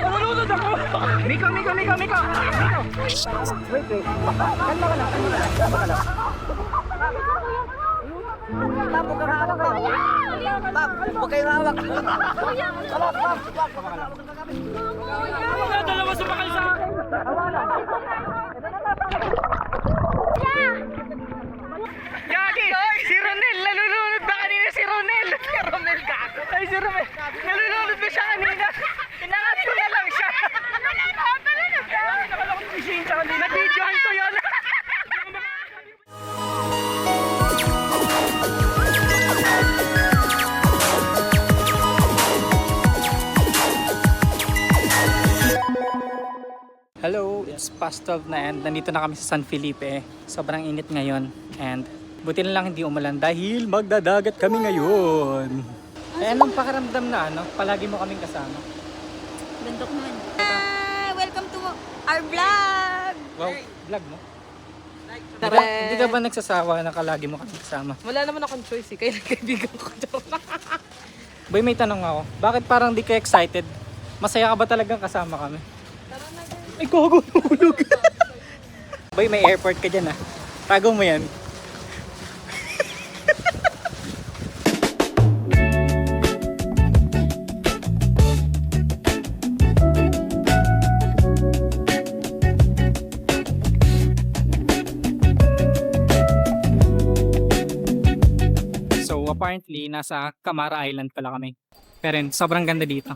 Nalulunod ako! Miko! Wait. Kalma ka lang. Tap, huwag kang hawak ka. Tap, huwag kayong hawak. Dalawa sumakay sa akin. Yagi! Si Ronel! Nalulunod ba kanina si Ronel? Si Ronel ka! Ay, si Ronel! Nalulunod ba siya kanina? Pinangat ko na lang siya! Nag-videohan ko yun! Hello, it's past 12 na and nandito na kami sa San Felipe. Sobrang init ngayon and buti na lang hindi umulan dahil magdadagat kami ngayon. Eh, anong pakiramdam na palagi mo kaming kasama? Bundok naman. Welcome to our vlog! Wow, vlog mo? Hindi ka ba nagsasawa na kalagi mo kaming kasama? Wala naman akong choice kaya nagkaibigan ko daw. Boy, may tanong ako. Bakit parang di ka excited? Masaya ka ba talagang kasama kami? Ay, gogo, nahulog. Boy, may airport ka dyan Tago mo yan. So, apparently, nasa Camara Island pala kami. Pero sobrang ganda dito.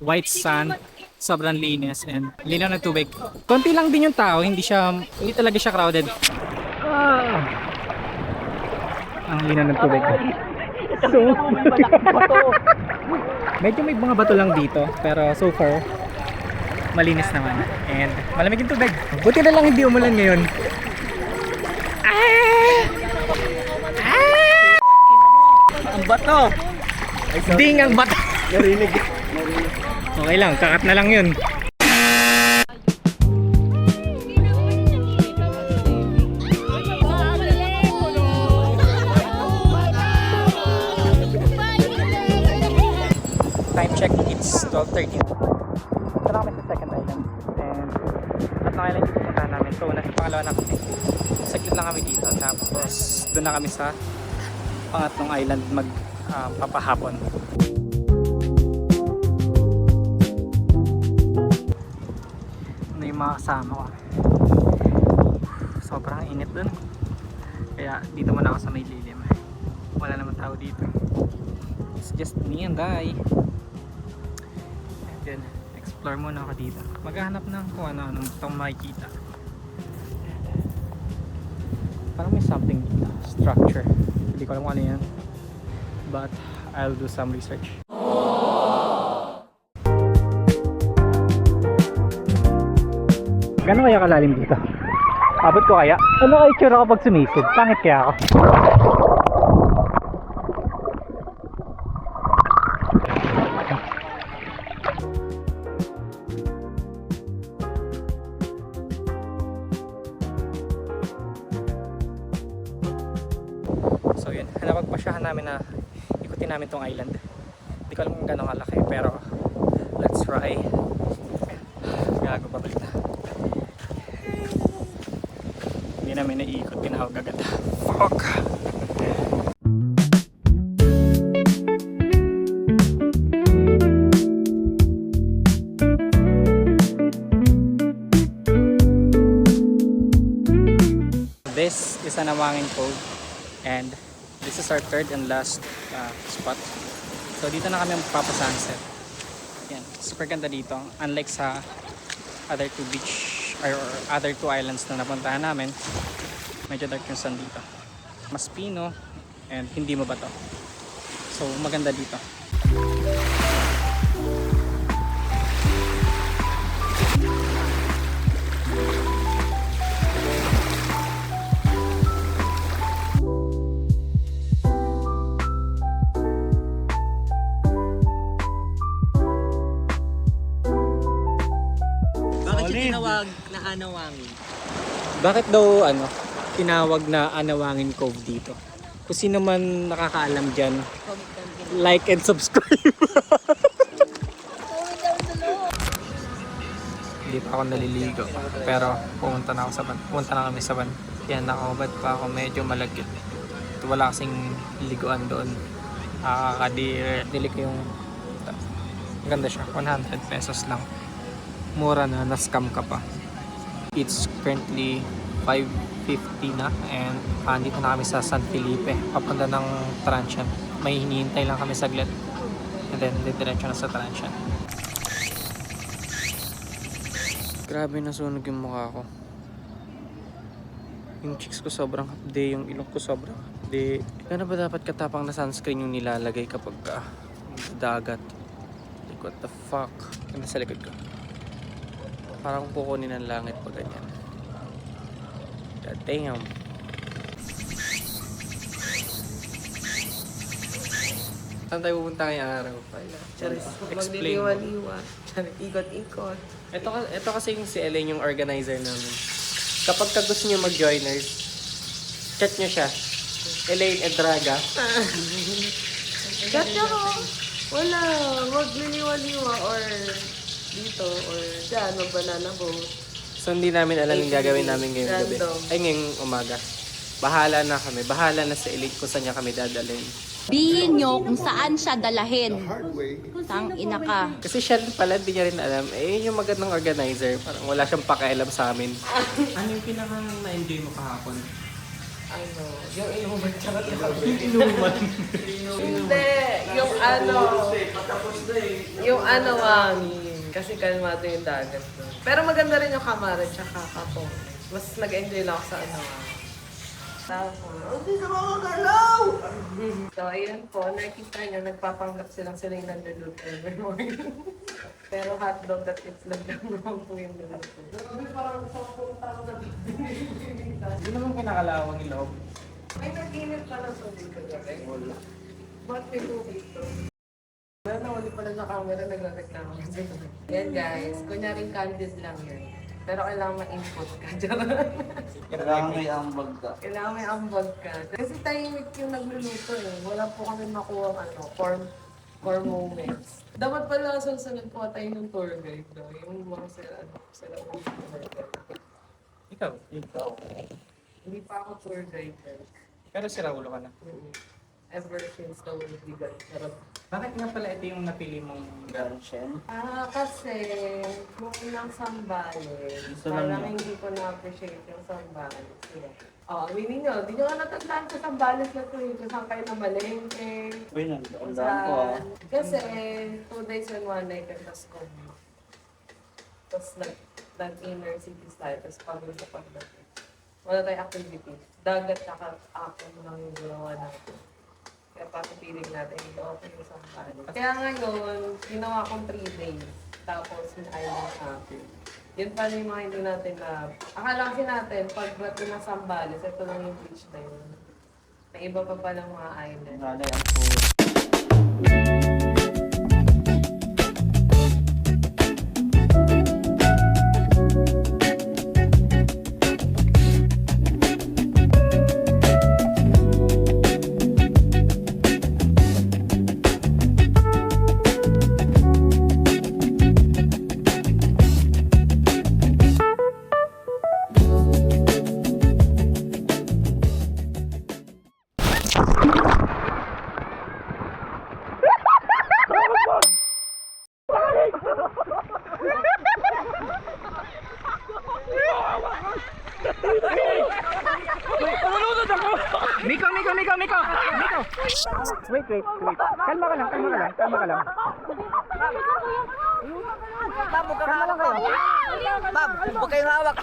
White sand, sobrang linis and linaw ng tubig. Konti lang din yung tao, hindi talaga siya crowded. Ang linaw ng tubig. So, medyo may mga bato lang dito, pero so far malinis naman and malamig yung tubig. Buti na lang hindi umulan ngayon. Ang bato! Ding ang bato! Narinig. Okay lang, kakat na lang yun. Time check, it's 12:30. Ito na kami sa second island. And tatlong island yung pupuntahan namin. So, nasa pangalawa na kami. Saglit lang kami dito. Tapos, doon na kami sa pangatlong island magpapahapon. Mga kasama ko. Sobrang init dun. Kaya dito muna ako sa may lilim. Wala naman tao dito. It's just me and I. And then, explore muna ako dito. Maghahanap ng kung ano-anong itong makikita. Parang may something dito. Structure. Hindi ko alam kung ano yan. But, I'll do some research. Gano'n kaya kalalim dito? Abot ko kaya? Ano kaya itsura ko pag sumisid? Pangit kaya ako? So yun, napagpasyahan namin na ikutin namin tong island. Hindi ko alam kung gano'ng kalaki pero let's try. Gago, pabalik na. Hindi namin naiikot, tinawag agad. Fuck! This is Anawangin Cove and this is our third and last spot. So dito na kami magpapasunset. Yan, super ganda dito. Unlike sa other two beach or other two islands na napuntahan namin, medyo dark yung sun dito. Mas pino and hindi mabato. So maganda dito. Tinawag na Anawangin. Bakit daw tinawag na Anawangin Cove dito? Kung sino man nakakaalam dyan, like and subscribe. Hindi pa ako naliligo. Pero pumunta na kami sa van. Yan, nakahubad pa ako. Medyo malagkit. Wala kasing liguan doon. Nili ko yung... Ganda siya. 100 pesos lang. Mura na. Na-scam ka pa. It's currently 5:50 na. And andito na kami sa San Felipe. Papunta ng Transyan. May hinihintay lang kami saglit. And then, diretso na sa Transyan. Grabe nasunog yung mukha ko. Yung cheeks ko sobrang hapde, yung ilong ko sobrang hapde. Kaya ba dapat katapang na sunscreen yung nilalagay kapag dagat? Like what the fuck? Ano sa likod ko? Parang kukunin ng langit pag ganyan. God damn. Saan tayo pupunta ngayong araw? Charis, Explain. magliliwa-liwa. Charis, ikot-ikot. Ito kasi yung si Elaine, yung organizer namin. Kapag gusto nyo mag-joiners, chat nyo siya. Elaine Edraga. Chat niya ko. Wala. Magliliwa-liwa or dito or dyan, mag-banana boat. So hindi namin alam yung gagawin namin ngayong gabi. Random. Ay, ngayong umaga. Bahala na kami. Bahala na si Elaine kung saan niya kami dadalhin. Bihin nyo kung saan siya dalahin. Tang ina ka. Kasi siya rin pala, hindi niya rin alam. Eh, yun yung magandang organizer. Parang wala siyang pakialam sa amin. Ano yung pinakang na-enjoy mo kahapon? Ano, yung inuman tsaka Inuman. Hindi, yung ano, yung ano, mami. Kasi kalmado yung dagat doon. Pero maganda rin yung kamara tsaka kapong. Mas nag-enjoy lang ako sa ano, hindi na makagalaw! So, ayun po, nakikita nyo, nagpapanggap sila yung nanduluto every morning. Pero hotdog at itlog lang naman po yung luluto. Hindi naman kinakalawang yung loob. May nag-init pa ng tubig ko gabi. Wala. Ba't may tubig to? Wala na, wali pala sa camera, nagreklamo. Yan guys, kunyaring candid lang yan. Pero kailangan ma-input ka. Kailangan may ambag ka. Kailangan may ambag ka. Kasi tahimik yung nagluluto eh. Wala po kami makuha core moments. Dapat pala susunod po tayo ng tour guide. No? Yung mga sila Ikaw? Hindi pa ako tour guide. Pero si Raulo ka na. Ever since the world began. Charot. Bakit nga pala ito yung napili mong Garanshen? Kasi nung unang sambales, Gusto lang parang niya. hindi ko na-appreciate yung sambales. Aminin nyo, di nyo nga natandaan sa sambales na ito eh. Kung saan kayo namalengke. Uy, Kung nandaan ko ah. saan. Kasi 2 days and 1 night at Tasco. Tapos nag-inner city style, tapos pagod sa pagdating. Wala tayong activity. Dagat ako lang yung ginawa natin. Kaya papipiling natin ito okay yung sambales. Kaya ngayon, ginawa kong 3 days. Tapos yung island hopping. Yun pa yung mga hindi natin na... Akala kasi natin, pag natin ng Sambales, ito lang yung beach na yun. May iba pa palang mga island. Nanay ang food. Miko! Wait. Kalma ka lang. Huwag kayong hawak.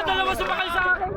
Dalawa sumakal sa akin!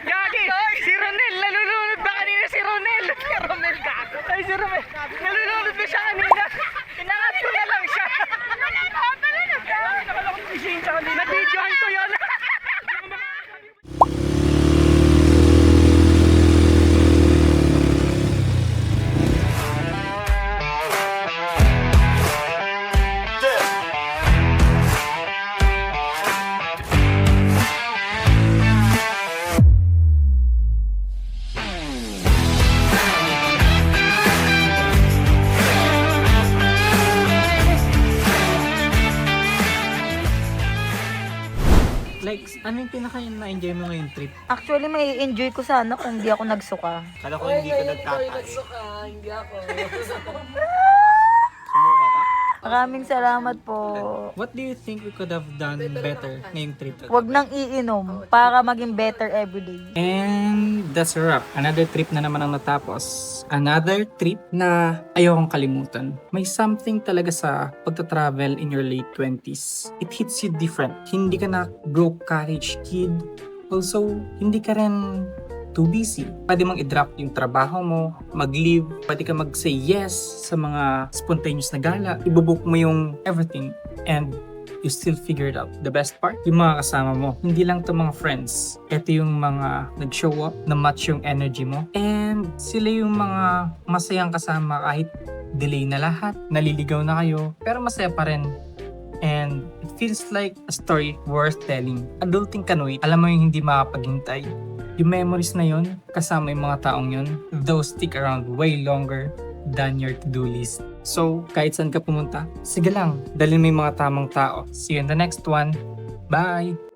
Gagi! Si Ronel! Nalulunod ba kanina si Ronel? Si Ronel gago! Ay, si Ronel! Nalulunod ba siya kanina? Pinangat ko na lang siya! Nag-videohan ko yun! Ano yung pinaka-na-enjoy mo ngayong trip? Actually, may enjoy ko sana kung hindi ako nagsuka. Kala ko hindi ka nagkakain. nagsuka, hindi ako. Sumuka ka? Maraming salamat po. What do you think we could have done better ngayong trip? Huwag nang iinom para maging better everyday. And that's a wrap. Another trip na naman ang natapos. Another trip na ayokong kalimutan. May something talaga sa pagta-travel in your late 20s. It hits you different. Hindi ka na broke college kid. Also, hindi ka rin too busy. Pwede mong i-drop yung trabaho mo, mag-leave, pwede ka mag-say yes sa mga spontaneous na gala, ibubook mo yung everything, and you still figure it out. The best part, yung mga kasama mo. Hindi lang to mga friends. Ito yung mga nag-show up, na match yung energy mo. And sila yung mga masayang kasama kahit delay na lahat, naliligaw na kayo, pero masaya pa rin. And it feels like a story worth telling. Adulting Kanoy, alam mo yung hindi makapaghintay. Yung memories na yun, kasama yung mga taong yun, those stick around way longer than your to-do list. So, kahit saan ka pumunta, sige lang, dalhin mo yung mga tamang tao. See you in the next one. Bye!